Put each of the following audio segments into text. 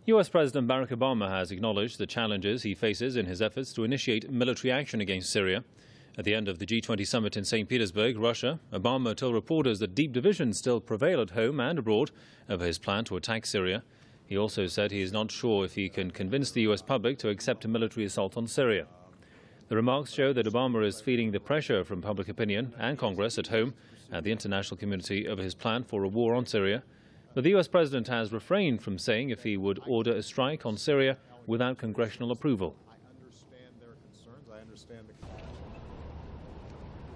US President Barack Obama has acknowledged the challenges he faces in his efforts to initiate military action against Syria. At the end of the G20 summit in St. Petersburg, Russia, Obama told reporters that deep divisions still prevail at home and abroad over his plan to attack Syria. He also said he is not sure if he can convince the US public to accept a military assault on Syria. The remarks show that Obama is feeling the pressure from public opinion and Congress at home and the international community over his plan for a war on Syria. But the US president has refrained from saying if he would order a strike on Syria without congressional approval.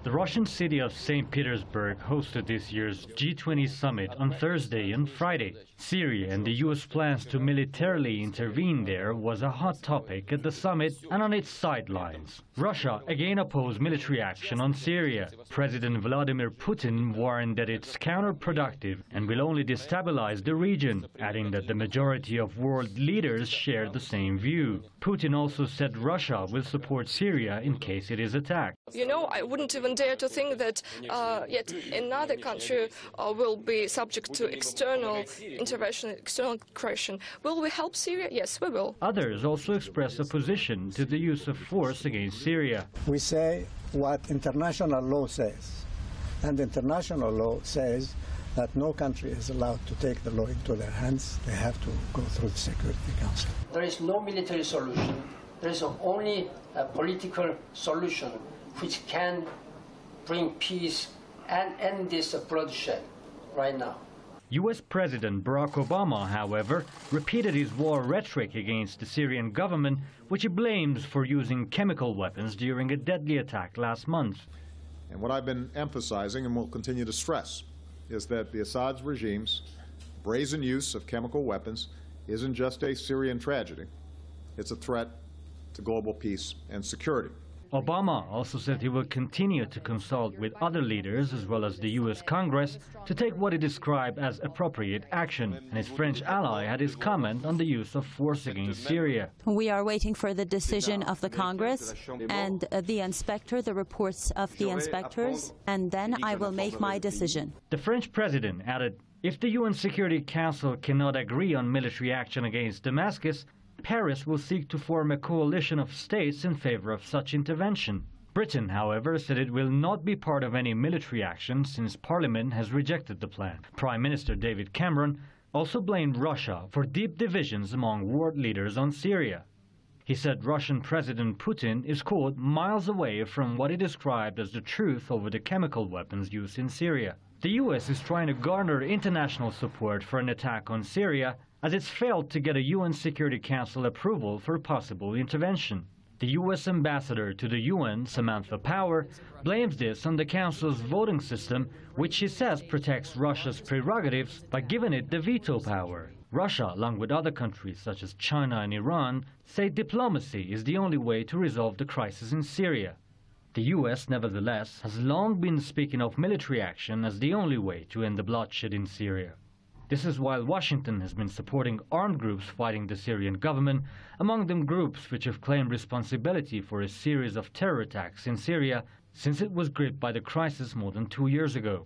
The Russian city of St. Petersburg hosted this year's G20 summit on Thursday and Friday. Syria and the U.S. plans to militarily intervene there was a hot topic at the summit and on its sidelines. Russia again opposed military action on Syria. President Vladimir Putin warned that it's counterproductive and will only destabilize the region, adding that the majority of world leaders share the same view. Putin also said Russia will support Syria in case it is attacked. You know, I wouldn't even dare to think that yet another country will be subject to external intervention, external aggression. Will we help Syria? Yes, we will. Others also expressed opposition to the use of force against Syria. We say what international law says, and international law says that no country is allowed to take the law into their hands. They have to go through the Security Council. There is no military solution. There is only a political solution which can bring peace and end this bloodshed right now. U.S. President Barack Obama, however, repeated his war rhetoric against the Syrian government, which he blames for using chemical weapons during a deadly attack last month. And what I've been emphasizing and will continue to stress is that the Assad regime's brazen use of chemical weapons isn't just a Syrian tragedy. It's a threat to global peace and security. Obama also said he will continue to consult with other leaders as well as the U.S. Congress to take what he described as appropriate action. And his French ally had his comment on the use of force against Syria. We are waiting for the decision of the Congress and the inspector, the reports of the inspectors, and then I will make my decision. The French president added, if the UN Security Council cannot agree on military action against Damascus, Paris will seek to form a coalition of states in favor of such intervention. Britain, however, said it will not be part of any military action since Parliament has rejected the plan. Prime Minister David Cameron also blamed Russia for deep divisions among world leaders on Syria. He said Russian President Putin is, quote, miles away from what he described as the truth over the chemical weapons used in Syria. The U.S. is trying to garner international support for an attack on Syria as it's failed to get a UN Security Council approval for possible intervention. The U.S. ambassador to the UN, Samantha Power, blames this on the Council's voting system, which she says protects Russia's prerogatives by giving it the veto power. Russia, along with other countries such as China and Iran, say diplomacy is the only way to resolve the crisis in Syria. The U.S., nevertheless, has long been speaking of military action as the only way to end the bloodshed in Syria. This is while Washington has been supporting armed groups fighting the Syrian government, among them groups which have claimed responsibility for a series of terror attacks in Syria since it was gripped by the crisis more than 2 years ago.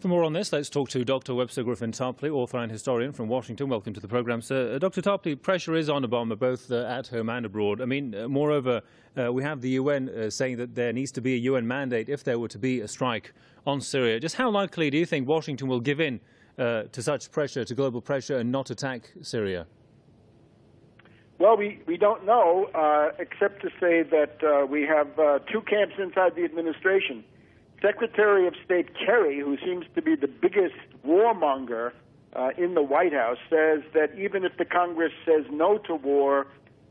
For more on this, let's talk to Dr. Webster Griffin Tarpley, author and historian from Washington. Welcome to the programme, sir. Dr. Tarpley, pressure is on Obama, both at home and abroad. I mean, moreover, we have the UN saying that there needs to be a UN mandate if there were to be a strike on Syria. Just how likely do you think Washington will give in to such pressure, to global pressure, and not attack Syria? Well, we don't know, except to say that we have two camps inside the administration. Secretary of State Kerry, who seems to be the biggest warmonger in the White House, says that even if the Congress says no to war,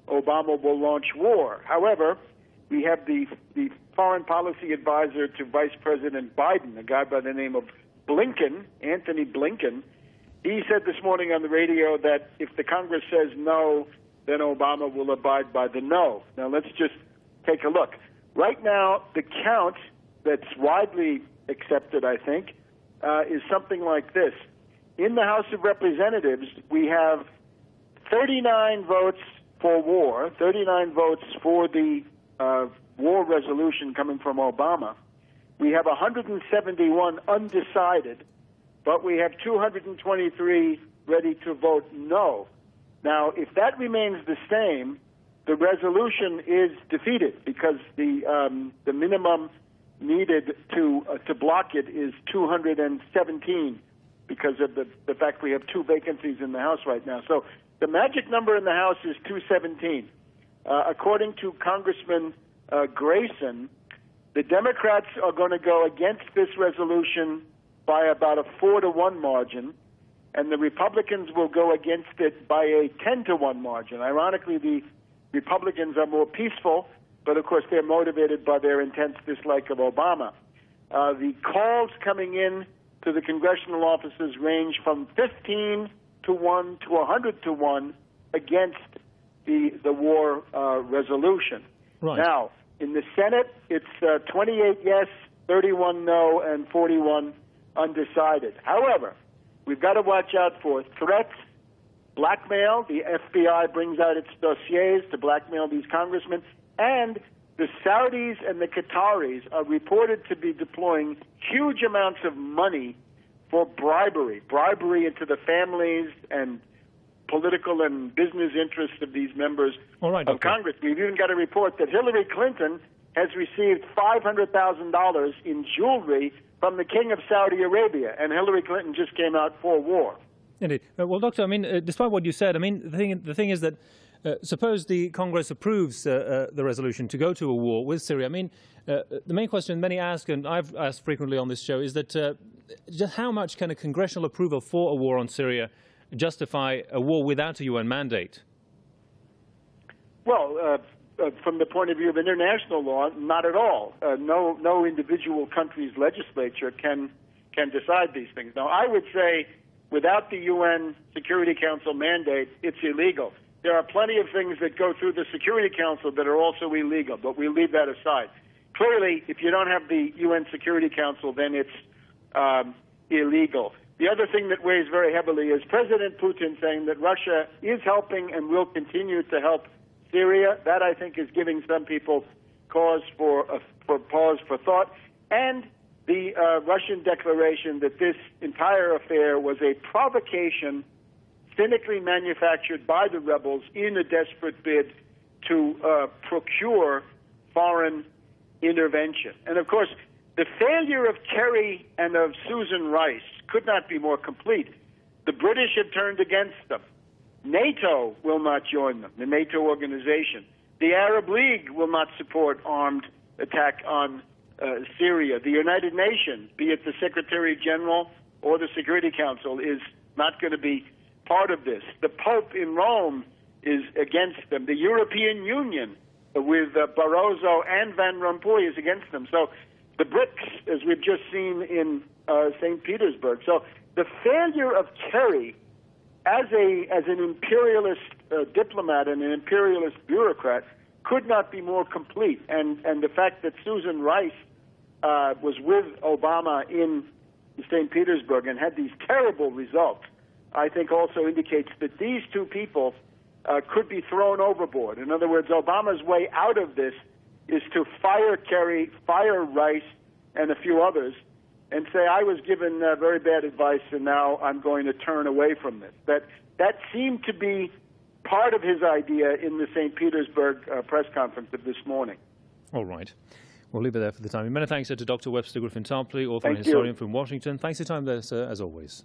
Obama will launch war. However, we have the foreign policy advisor to Vice President Biden, a guy by the name of Blinken, Anthony Blinken. He said this morning on the radio that if the Congress says no, then Obama will abide by the no. Now, let's just take a look. Right now, the count that's widely accepted, I think, is something like this. In the House of Representatives, we have 39 votes for war, 39 votes for the war resolution coming from Obama. We have 171 undecided, but we have 223 ready to vote no. Now, if that remains the same, the resolution is defeated because the minimum needed to block it is 217 because of the fact we have 2 vacancies in the House right now. So the magic number in the House is 217. According to Congressman Grayson, the Democrats are going to go against this resolution by about a 4-to-1 margin, and the Republicans will go against it by a 10-to-1 margin. Ironically, the Republicans are more peaceful, but of course they're motivated by their intense dislike of Obama. The calls coming in to the congressional offices range from 15-to-1 to 100-to-1 against the war resolution. Right. Now, in the Senate, it's 28 yes, 31 no, and 41 undecided. However, we've got to watch out for threats, blackmail. The FBI brings out its dossiers to blackmail these congressmen, and the Saudis and the Qataris are reported to be deploying huge amounts of money for bribery into the families and political and business interests of these members of Congress. We've even got a report that Hillary Clinton has received $500,000 in jewelry from the King of Saudi Arabia, and Hillary Clinton just came out for war. Indeed. Well, Doctor, I mean, despite what you said, I mean, the thing is that suppose the Congress approves the resolution to go to a war with Syria. I mean, the main question many ask, and I've asked frequently on this show, is that just how much can a congressional approval for a war on Syria justify a war without a UN mandate? Well, from the point of view of international law, not at all. No individual country's legislature can decide these things. Now, I would say without the UN Security Council mandate, it's illegal. There are plenty of things that go through the Security Council that are also illegal, but we leave that aside. Clearly, if you don't have the UN Security Council, then it's illegal. The other thing that weighs very heavily is President Putin saying that Russia is helping and will continue to help Syria. That, I think, is giving some people cause for pause for thought. And the Russian declaration that this entire affair was a provocation cynically manufactured by the rebels in a desperate bid to procure foreign intervention. And, of course, the failure of Kerry and of Susan Rice could not be more complete. The British have turned against them. NATO will not join them, the NATO organization. The Arab League will not support armed attack on Syria. The United Nations, be it the Secretary General or the Security Council, is not going to be part of this. The Pope in Rome is against them. The European Union, with Barroso and Van Rompuy, is against them. So the BRICS, as we've just seen in St. Petersburg. So the failure of Kerry as an imperialist diplomat and an imperialist bureaucrat could not be more complete. And the fact that Susan Rice was with Obama in St. Petersburg and had these terrible results, I think also indicates that these two people could be thrown overboard. In other words, Obama's way out of this is to fire Kerry, fire Rice, and a few others, and say, I was given very bad advice, and now I'm going to turn away from this. That seemed to be part of his idea in the St. Petersburg press conference of this morning. All right. We'll leave it there for the time. Many thanks to Dr. Webster Griffin Tarpley, author and historian from Washington. Thanks for your time there, sir, as always.